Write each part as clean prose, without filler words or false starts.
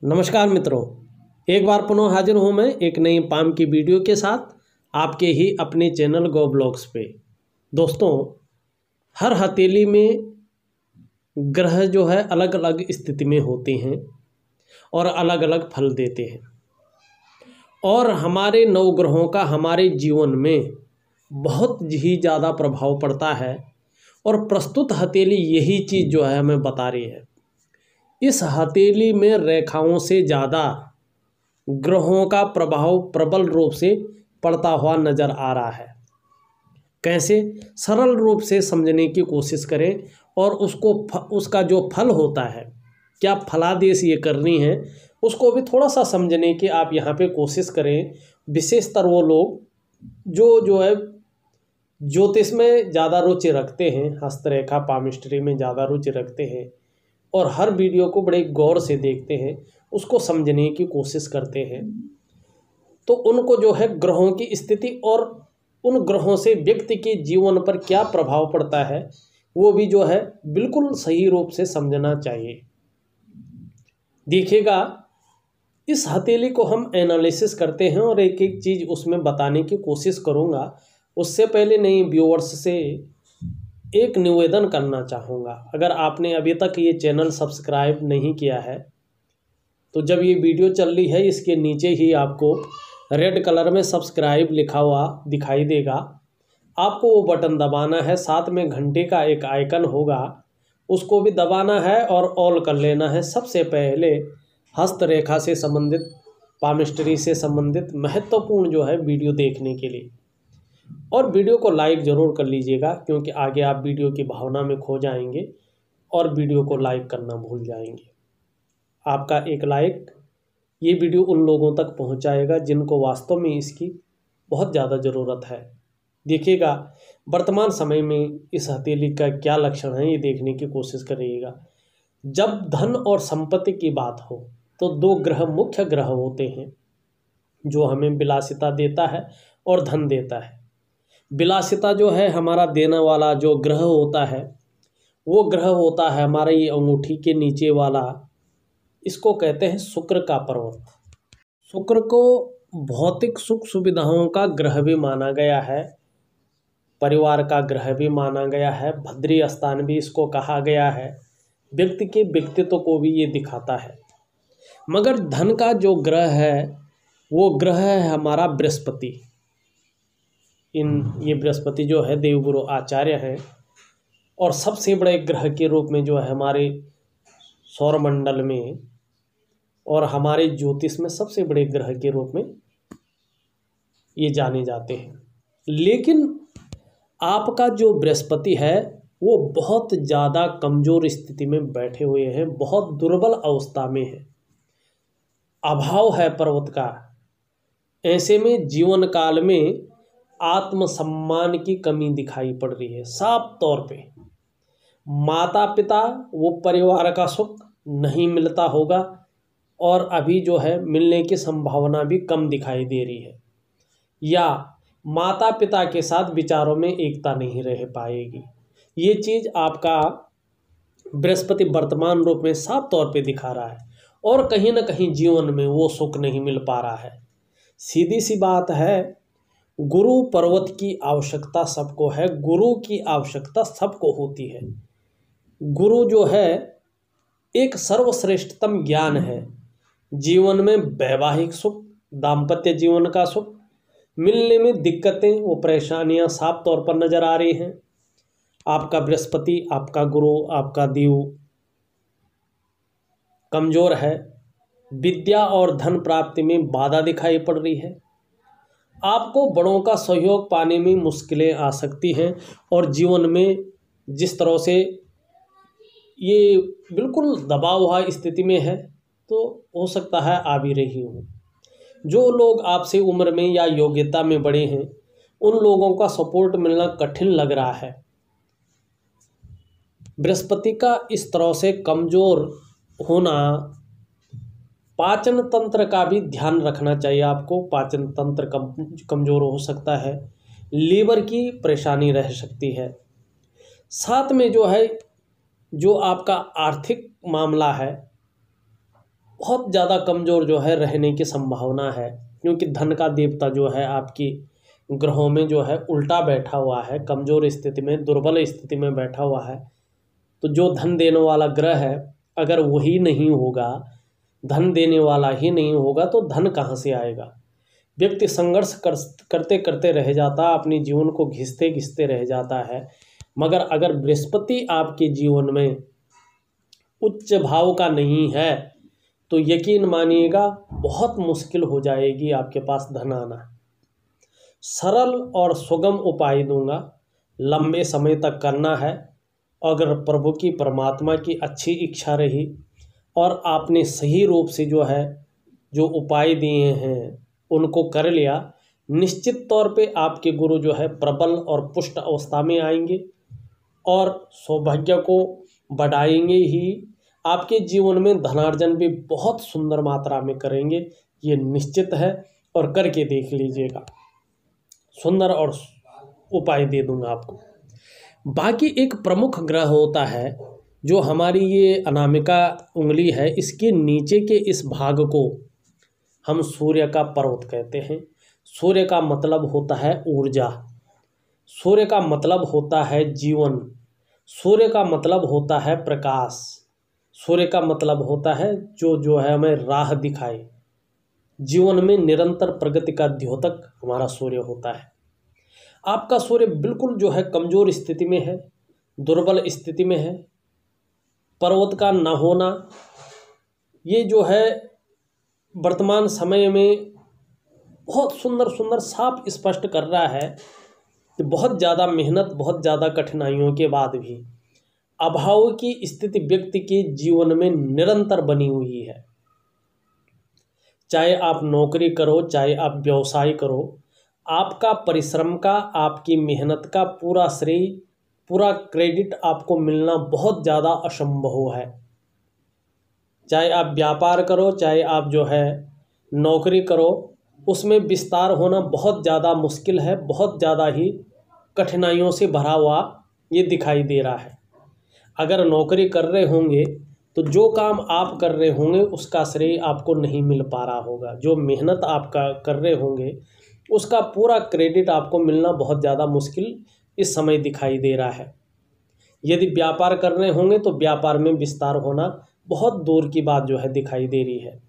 नमस्कार मित्रों, एक बार पुनः हाजिर हूँ मैं एक नई पाम की वीडियो के साथ आपके ही अपने चैनल गो ब्लॉग्स पे। दोस्तों, हर हथेली में ग्रह जो है अलग अलग स्थिति में होते हैं और अलग अलग फल देते हैं और हमारे नवग्रहों का हमारे जीवन में बहुत ही ज़्यादा प्रभाव पड़ता है और प्रस्तुत हथेली यही चीज़ जो है हमें बता रही है। इस हथेली में रेखाओं से ज़्यादा ग्रहों का प्रभाव प्रबल रूप से पड़ता हुआ नज़र आ रहा है। कैसे? सरल रूप से समझने की कोशिश करें और उसका जो फल होता है, क्या फलादेश ये करनी है, उसको भी थोड़ा सा समझने की आप यहाँ पे कोशिश करें। विशेषतर वो लोग जो है ज्योतिष में ज़्यादा रुचि रखते हैं, हस्तरेखा पामिस्ट्री में ज़्यादा रुचि रखते हैं और हर वीडियो को बड़े गौर से देखते हैं, उसको समझने की कोशिश करते हैं, तो उनको जो है ग्रहों की स्थिति और उन ग्रहों से व्यक्ति के जीवन पर क्या प्रभाव पड़ता है वो भी जो है बिल्कुल सही रूप से समझना चाहिए। देखिएगा, इस हथेली को हम एनालिसिस करते हैं और एक एक चीज़ उसमें बताने की कोशिश करूँगा। उससे पहले नए व्यूअर्स से एक निवेदन करना चाहूँगा, अगर आपने अभी तक ये चैनल सब्सक्राइब नहीं किया है तो जब ये वीडियो चल रही है इसके नीचे ही आपको रेड कलर में सब्सक्राइब लिखा हुआ दिखाई देगा, आपको वो बटन दबाना है। साथ में घंटे का एक आइकन होगा, उसको भी दबाना है और ऑल कर लेना है। सबसे पहले हस्तरेखा से संबंधित, पामिस्ट्री से संबंधित महत्वपूर्ण जो है वीडियो देखने के लिए, और वीडियो को लाइक ज़रूर कर लीजिएगा, क्योंकि आगे आप वीडियो की भावना में खो जाएंगे और वीडियो को लाइक करना भूल जाएंगे। आपका एक लाइक ये वीडियो उन लोगों तक पहुंचाएगा जिनको वास्तव में इसकी बहुत ज़्यादा ज़रूरत है। देखिएगा, वर्तमान समय में इस हथेली का क्या लक्षण है ये देखने की कोशिश करिएगा। जब धन और संपत्ति की बात हो तो दो ग्रह मुख्य ग्रह होते हैं जो हमें विलासिता देता है और धन देता है। विलासिता जो है हमारा देने वाला जो ग्रह होता है वो ग्रह होता है हमारे ये अंगूठी के नीचे वाला, इसको कहते हैं शुक्र का पर्वत। शुक्र को भौतिक सुख सुविधाओं का ग्रह भी माना गया है, परिवार का ग्रह भी माना गया है, भद्री स्थान भी इसको कहा गया है, व्यक्ति के व्यक्तित्व को भी ये दिखाता है। मगर धन का जो ग्रह है वो ग्रह है हमारा बृहस्पति। ये बृहस्पति जो है देवगुरु आचार्य हैं और सबसे बड़े ग्रह के रूप में जो है हमारे सौरमंडल में और हमारे ज्योतिष में सबसे बड़े ग्रह के रूप में ये जाने जाते हैं। लेकिन आपका जो बृहस्पति है वो बहुत ज़्यादा कमज़ोर स्थिति में बैठे हुए हैं, बहुत दुर्बल अवस्था में है, अभाव है पर्वत का। ऐसे में जीवन काल में आत्मसम्मान की कमी दिखाई पड़ रही है साफ तौर पे। माता पिता वो परिवार का सुख नहीं मिलता होगा और अभी जो है मिलने की संभावना भी कम दिखाई दे रही है, या माता पिता के साथ विचारों में एकता नहीं रह पाएगी। ये चीज़ आपका बृहस्पति वर्तमान रूप में साफ तौर पे दिखा रहा है और कहीं ना कहीं जीवन में वो सुख नहीं मिल पा रहा है। सीधी सी बात है, गुरु पर्वत की आवश्यकता सबको है, गुरु की आवश्यकता सबको होती है। गुरु जो है एक सर्वश्रेष्ठतम ज्ञान है। जीवन में वैवाहिक सुख, दाम्पत्य जीवन का सुख मिलने में दिक्कतें, वो परेशानियां साफ तौर पर नजर आ रही हैं। आपका बृहस्पति, आपका गुरु, आपका देव कमजोर है। विद्या और धन प्राप्ति में बाधा दिखाई पड़ रही है। आपको बड़ों का सहयोग पाने में मुश्किलें आ सकती हैं और जीवन में जिस तरह से ये बिल्कुल दबा हुआ स्थिति में है तो हो सकता है आ भी रही हो। जो लोग आपसे उम्र में या योग्यता में बड़े हैं उन लोगों का सपोर्ट मिलना कठिन लग रहा है। बृहस्पति का इस तरह से कमज़ोर होना, पाचन तंत्र का भी ध्यान रखना चाहिए आपको। पाचन तंत्र कमज़ोर हो सकता है, लीवर की परेशानी रह सकती है। साथ में जो है जो आपका आर्थिक मामला है बहुत ज़्यादा कमज़ोर जो है रहने की संभावना है, क्योंकि धन का देवता जो है आपकी ग्रहों में जो है उल्टा बैठा हुआ है, कमज़ोर स्थिति में, दुर्बल स्थिति में बैठा हुआ है। तो जो धन देने वाला ग्रह है, अगर वही नहीं होगा, धन देने वाला ही नहीं होगा, तो धन कहाँ से आएगा। व्यक्ति संघर्ष करते करते रह जाता है, अपने जीवन को घिसते घिसते रह जाता है। मगर अगर बृहस्पति आपके जीवन में उच्च भाव का नहीं है, तो यकीन मानिएगा बहुत मुश्किल हो जाएगी आपके पास धन आना। सरल और सुगम उपाय दूंगा, लंबे समय तक करना है। अगर प्रभु की, परमात्मा की अच्छी इच्छा रही और आपने सही रूप से जो है जो उपाय दिए हैं उनको कर लिया, निश्चित तौर पे आपके गुरु जो है प्रबल और पुष्ट अवस्था में आएंगे और सौभाग्य को बढ़ाएंगे ही। आपके जीवन में धनार्जन भी बहुत सुंदर मात्रा में करेंगे, ये निश्चित है, और करके देख लीजिएगा। सुंदर और उपाय दे दूंगा आपको। बाकी एक प्रमुख ग्रह होता है जो हमारी ये अनामिका उंगली है, इसके नीचे के इस भाग को हम सूर्य का पर्वत कहते हैं। सूर्य का मतलब होता है ऊर्जा, सूर्य का मतलब होता है जीवन, सूर्य का मतलब होता है प्रकाश, सूर्य का मतलब होता है जो है हमें राह दिखाए। जीवन में निरंतर प्रगति का द्योतक हमारा सूर्य होता है। आपका सूर्य बिल्कुल जो है कमज़ोर स्थिति में है, दुर्बल स्थिति में है। पर्वत का न होना, ये जो है वर्तमान समय में बहुत सुंदर सुंदर साफ स्पष्ट कर रहा है कि बहुत ज़्यादा मेहनत, बहुत ज़्यादा कठिनाइयों के बाद भी अभाव की स्थिति व्यक्ति के जीवन में निरंतर बनी हुई है। चाहे आप नौकरी करो, चाहे आप व्यवसाय करो, आपका परिश्रम का, आपकी मेहनत का पूरा श्रेय, पूरा क्रेडिट आपको मिलना बहुत ज़्यादा असंभव है। चाहे आप व्यापार करो, चाहे आप जो है नौकरी करो, उसमें विस्तार होना बहुत ज़्यादा मुश्किल है, बहुत ज़्यादा ही कठिनाइयों से भरा हुआ ये दिखाई दे रहा है। अगर नौकरी कर रहे होंगे तो जो काम आप कर रहे होंगे उसका श्रेय आपको नहीं मिल पा रहा होगा। जो मेहनत आपका कर रहे होंगे उसका पूरा क्रेडिट आपको मिलना बहुत ज़्यादा मुश्किल इस समय दिखाई दे रहा है। यदि व्यापार कर रहे होंगे तो व्यापार में विस्तार होना बहुत दूर की बात जो है दिखाई दे रही है।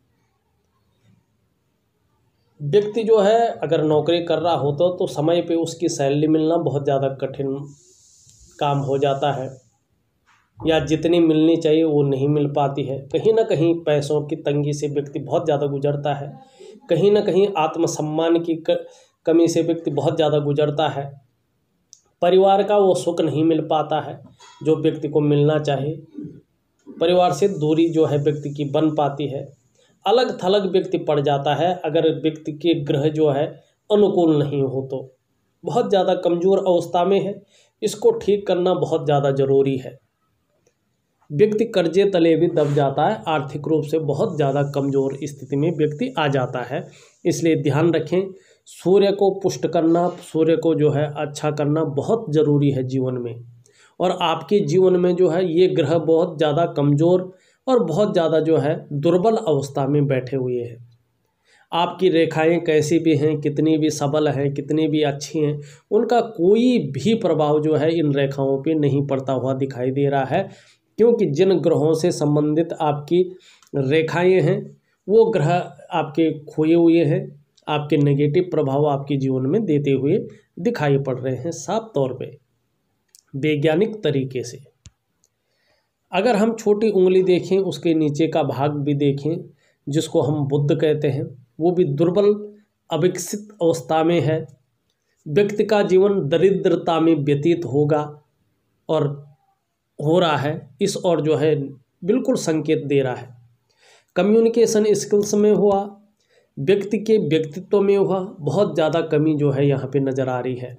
व्यक्ति जो है अगर नौकरी कर रहा होता तो समय पे उसकी सैलरी मिलना बहुत ज़्यादा कठिन काम हो जाता है, या जितनी मिलनी चाहिए वो नहीं मिल पाती है। कहीं ना कहीं पैसों की तंगी से व्यक्ति बहुत ज़्यादा गुजरता है, कहीं ना कहीं आत्मसम्मान की कमी से व्यक्ति बहुत ज़्यादा गुजरता है। परिवार का वो सुख नहीं मिल पाता है जो व्यक्ति को मिलना चाहिए। परिवार से दूरी जो है व्यक्ति की बन पाती है। अलग थलग व्यक्ति पड़ जाता है अगर व्यक्ति के ग्रह जो है अनुकूल नहीं हो तो। बहुत ज़्यादा कमज़ोर अवस्था में है, इसको ठीक करना बहुत ज़्यादा ज़रूरी है। व्यक्ति कर्जे तले भी दब जाता है, आर्थिक रूप से बहुत ज़्यादा कमज़ोर स्थिति में व्यक्ति आ जाता है। इसलिए ध्यान रखें, सूर्य को पुष्ट करना, सूर्य को जो है अच्छा करना बहुत ज़रूरी है जीवन में। और आपके जीवन में जो है ये ग्रह बहुत ज़्यादा कमज़ोर और बहुत ज़्यादा जो है दुर्बल अवस्था में बैठे हुए हैं। आपकी रेखाएं कैसी भी हैं, कितनी भी सबल हैं, कितनी भी अच्छी हैं, उनका कोई भी प्रभाव जो है इन रेखाओं पे नहीं पड़ता हुआ दिखाई दे रहा है, क्योंकि जिन ग्रहों से संबंधित आपकी रेखाएं हैं वो ग्रह आपके खोए हुए हैं, आपके नेगेटिव प्रभाव आपके जीवन में देते हुए दिखाई पड़ रहे हैं साफ तौर पे वैज्ञानिक तरीके से। अगर हम छोटी उंगली देखें, उसके नीचे का भाग भी देखें जिसको हम बुध कहते हैं, वो भी दुर्बल अविकसित अवस्था में है। व्यक्ति का जीवन दरिद्रता में व्यतीत होगा और हो रहा है, इस और जो है बिल्कुल संकेत दे रहा है। कम्युनिकेशन स्किल्स में हुआ, व्यक्ति के व्यक्तित्व में हुआ बहुत ज़्यादा कमी जो है यहाँ पे नज़र आ रही है।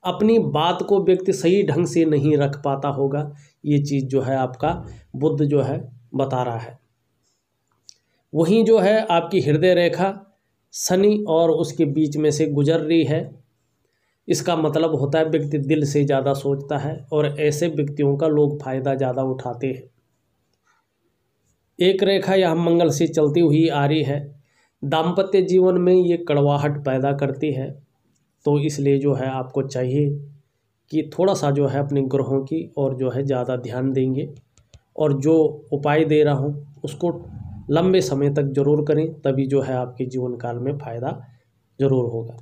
अपनी बात को व्यक्ति सही ढंग से नहीं रख पाता होगा, ये चीज़ जो है आपका बुध जो है बता रहा है। वहीं जो है आपकी हृदय रेखा शनि और उसके बीच में से गुजर रही है। इसका मतलब होता है व्यक्ति दिल से ज़्यादा सोचता है और ऐसे व्यक्तियों का लोग फ़ायदा ज़्यादा उठाते हैं। एक रेखा यह मंगल से चलती हुई आ रही है। दाम्पत्य जीवन में ये कड़वाहट पैदा करती है, तो इसलिए जो है आपको चाहिए कि थोड़ा सा जो है अपने ग्रहों की और जो है ज़्यादा ध्यान देंगे, और जो उपाय दे रहा हूँ उसको लंबे समय तक जरूर करें, तभी जो है आपके जीवन काल में फ़ायदा जरूर होगा।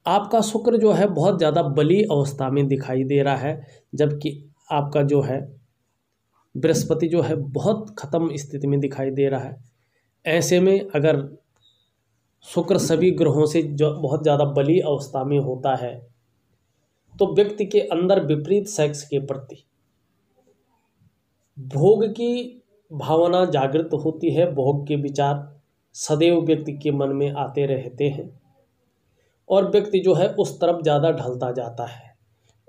आपका शुक्र जो है बहुत ज़्यादा बली अवस्था में दिखाई दे रहा है, जबकि आपका जो है बृहस्पति जो है बहुत ख़त्म स्थिति में दिखाई दे रहा है। ऐसे में अगर शुक्र सभी ग्रहों से जो बहुत ज़्यादा बली अवस्था में होता है, तो व्यक्ति के अंदर विपरीत सेक्स के प्रति भोग की भावना जागृत होती है। भोग के विचार सदैव व्यक्ति के मन में आते रहते हैं और व्यक्ति जो है उस तरफ ज़्यादा ढलता जाता है।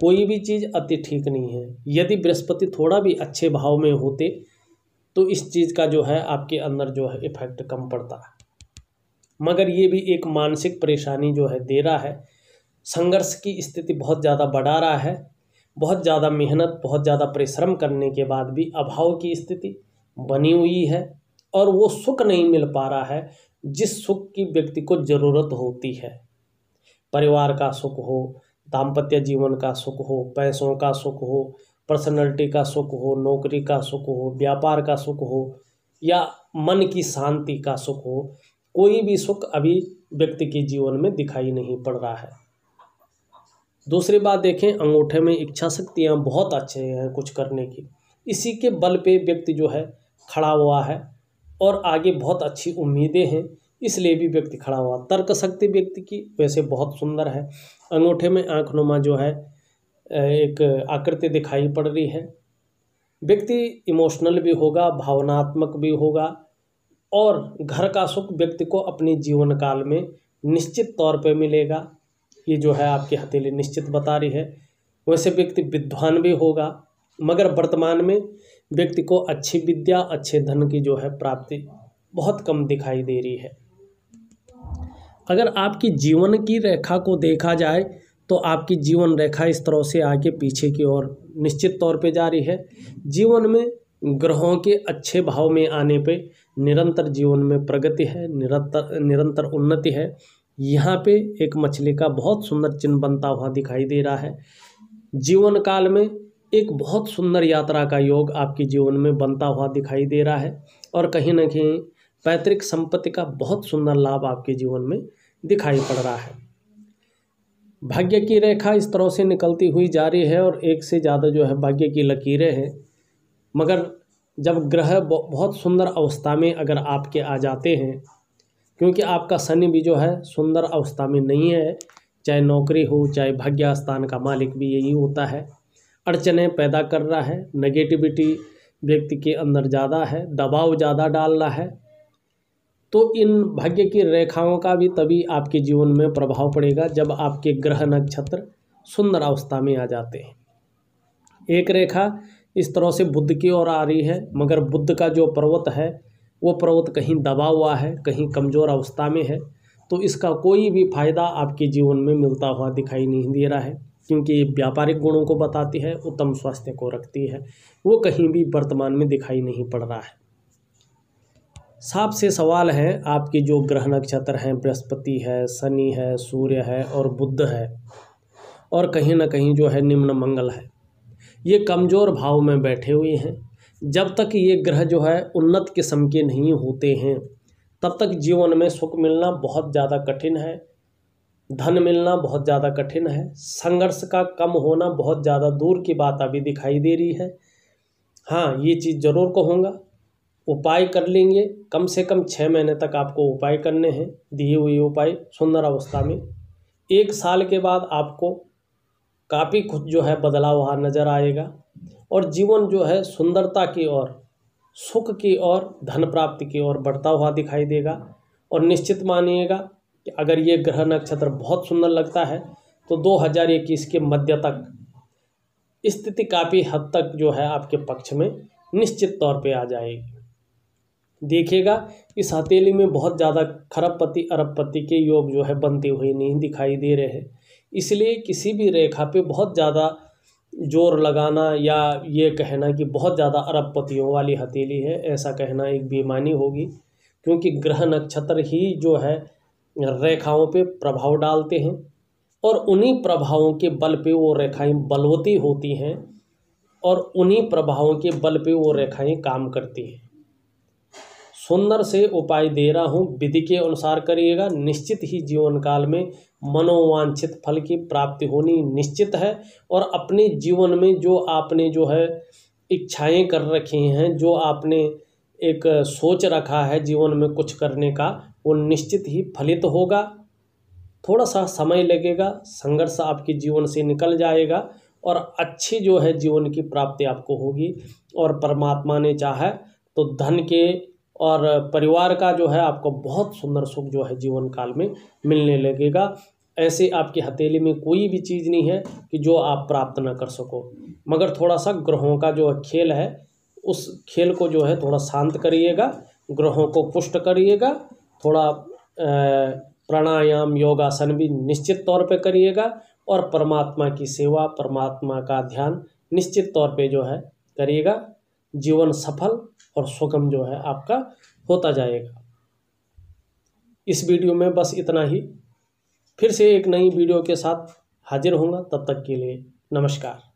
कोई भी चीज़ अति ठीक नहीं है। यदि बृहस्पति थोड़ा भी अच्छे भाव में होते तो इस चीज़ का जो है आपके अंदर जो है इफेक्ट कम पड़ता है, मगर ये भी एक मानसिक परेशानी जो है दे रहा है। संघर्ष की स्थिति बहुत ज़्यादा बढ़ा रहा है। बहुत ज़्यादा मेहनत, बहुत ज़्यादा परिश्रम करने के बाद भी अभाव की स्थिति बनी हुई है और वो सुख नहीं मिल पा रहा है जिस सुख की व्यक्ति को ज़रूरत होती है। परिवार का सुख हो, दाम्पत्य जीवन का सुख हो, पैसों का सुख हो, पर्सनैलिटी का सुख हो, नौकरी का सुख हो, व्यापार का सुख हो या मन की शांति का सुख हो, कोई भी सुख अभी व्यक्ति के जीवन में दिखाई नहीं पड़ रहा है। दूसरी बात देखें, अंगूठे में इच्छा शक्तियाँ बहुत अच्छे हैं कुछ करने की। इसी के बल पे व्यक्ति जो है खड़ा हुआ है और आगे बहुत अच्छी उम्मीदें हैं, इसलिए भी व्यक्ति खड़ा हुआ। तर्क शक्ति व्यक्ति की वैसे बहुत सुंदर है। अंगूठे में आंखनुमा जो है एक आकृति दिखाई पड़ रही है। व्यक्ति इमोशनल भी होगा, भावनात्मक भी होगा और घर का सुख व्यक्ति को अपने जीवन काल में निश्चित तौर पे मिलेगा। ये जो है आपकी हथेली निश्चित बता रही है। वैसे व्यक्ति विद्वान भी होगा, मगर वर्तमान में व्यक्ति को अच्छी विद्या, अच्छे धन की जो है प्राप्ति बहुत कम दिखाई दे रही है। अगर आपकी जीवन की रेखा को देखा जाए तो आपकी जीवन रेखा इस तरह से आगे पीछे की ओर निश्चित तौर पे जा रही है। जीवन में ग्रहों के अच्छे भाव में आने पे निरंतर जीवन में प्रगति है, निरंतर उन्नति है। यहाँ पे एक मछली का बहुत सुंदर चिन्ह बनता हुआ दिखाई दे रहा है। जीवन काल में एक बहुत सुंदर यात्रा का योग आपके जीवन में बनता हुआ दिखाई दे रहा है और कहीं ना कहीं पैतृक संपत्ति का बहुत सुंदर लाभ आपके जीवन में दिखाई पड़ रहा है। भाग्य की रेखा इस तरह से निकलती हुई जा रही है और एक से ज़्यादा जो है भाग्य की लकीरें हैं, मगर जब ग्रह बहुत सुंदर अवस्था में अगर आपके आ जाते हैं, क्योंकि आपका शनि भी जो है सुंदर अवस्था में नहीं है, चाहे नौकरी हो चाहे भाग्य स्थान का मालिक भी यही होता है, अड़चने पैदा कर रहा है, नेगेटिविटी व्यक्ति के अंदर ज़्यादा है, दबाव ज़्यादा डाल रहा है, तो इन भाग्य की रेखाओं का भी तभी आपके जीवन में प्रभाव पड़ेगा जब आपके ग्रह नक्षत्र सुंदर अवस्था में आ जाते हैं। एक रेखा इस तरह से बुध की ओर आ रही है, मगर बुध का जो पर्वत है वो पर्वत कहीं दबा हुआ है, कहीं कमज़ोर अवस्था में है, तो इसका कोई भी फायदा आपके जीवन में मिलता हुआ दिखाई नहीं दे रहा है, क्योंकि ये व्यापारिक गुणों को बताती है, उत्तम स्वास्थ्य को रखती है, वो कहीं भी वर्तमान में दिखाई नहीं पड़ रहा है। साफ से सवाल है, आपके जो ग्रह नक्षत्र हैं, बृहस्पति है, शनि है, सूर्य है और बुध है, और कहीं ना कहीं जो है निम्न मंगल है, ये कमज़ोर भाव में बैठे हुए हैं। जब तक ये ग्रह जो है उन्नत किस्म के नहीं होते हैं, तब तक जीवन में सुख मिलना बहुत ज़्यादा कठिन है, धन मिलना बहुत ज़्यादा कठिन है, संघर्ष का कम होना बहुत ज़्यादा दूर की बात अभी दिखाई दे रही है। हाँ, ये चीज़ ज़रूर कहूँगा, उपाय कर लेंगे, कम से कम 6 महीने तक आपको उपाय करने हैं, दिए हुए उपाय सुंदर अवस्था में। 1 साल के बाद आपको काफ़ी कुछ जो है बदलाव वहाँ नज़र आएगा और जीवन जो है सुंदरता की ओर, सुख की ओर, धन प्राप्ति की ओर बढ़ता हुआ दिखाई देगा। और निश्चित मानिएगा कि अगर ये ग्रह नक्षत्र बहुत सुंदर लगता है तो 2021 के मध्य तक स्थिति काफ़ी हद तक जो है आपके पक्ष में निश्चित तौर पे आ जाएगी। देखिएगा, इस हथेली में बहुत ज़्यादा खरबपति अरबपति के योग जो है बनते हुए नहीं दिखाई दे रहे हैं, इसलिए किसी भी रेखा पे बहुत ज़्यादा जोर लगाना या ये कहना कि बहुत ज़्यादा अरबपतियों वाली हथेली है, ऐसा कहना एक बेईमानी होगी, क्योंकि ग्रह नक्षत्र ही जो है रेखाओं पे प्रभाव डालते हैं और उन्हीं प्रभावों के बल पे वो रेखाएं बलवती होती हैं और उन्हीं प्रभावों के बल पे वो रेखाएं काम करती हैं। सुंदर से उपाय दे रहा हूँ, विधि के अनुसार करिएगा, निश्चित ही जीवन काल में मनोवांछित फल की प्राप्ति होनी निश्चित है। और अपने जीवन में जो आपने जो है इच्छाएं कर रखी हैं, जो आपने एक सोच रखा है जीवन में कुछ करने का, वो निश्चित ही फलित होगा। थोड़ा सा समय लगेगा, संघर्ष आपके जीवन से निकल जाएगा और अच्छी जो है जीवन की प्राप्ति आपको होगी। और परमात्मा ने चाहा तो धन के और परिवार का जो है आपको बहुत सुंदर सुख जो है जीवन काल में मिलने लगेगा। ऐसे आपकी हथेली में कोई भी चीज़ नहीं है कि जो आप प्राप्त न कर सको, मगर थोड़ा सा ग्रहों का जो खेल है उस खेल को जो है थोड़ा शांत करिएगा, ग्रहों को पुष्ट करिएगा, थोड़ा प्राणायाम योगासन भी निश्चित तौर पे करिएगा और परमात्मा की सेवा, परमात्मा का ध्यान निश्चित तौर पे जो है करिएगा। जीवन सफल और सुगम जो है आपका होता जाएगा। इस वीडियो में बस इतना ही। फिर से एक नई वीडियो के साथ हाजिर होऊंगा, तब तक के लिए नमस्कार।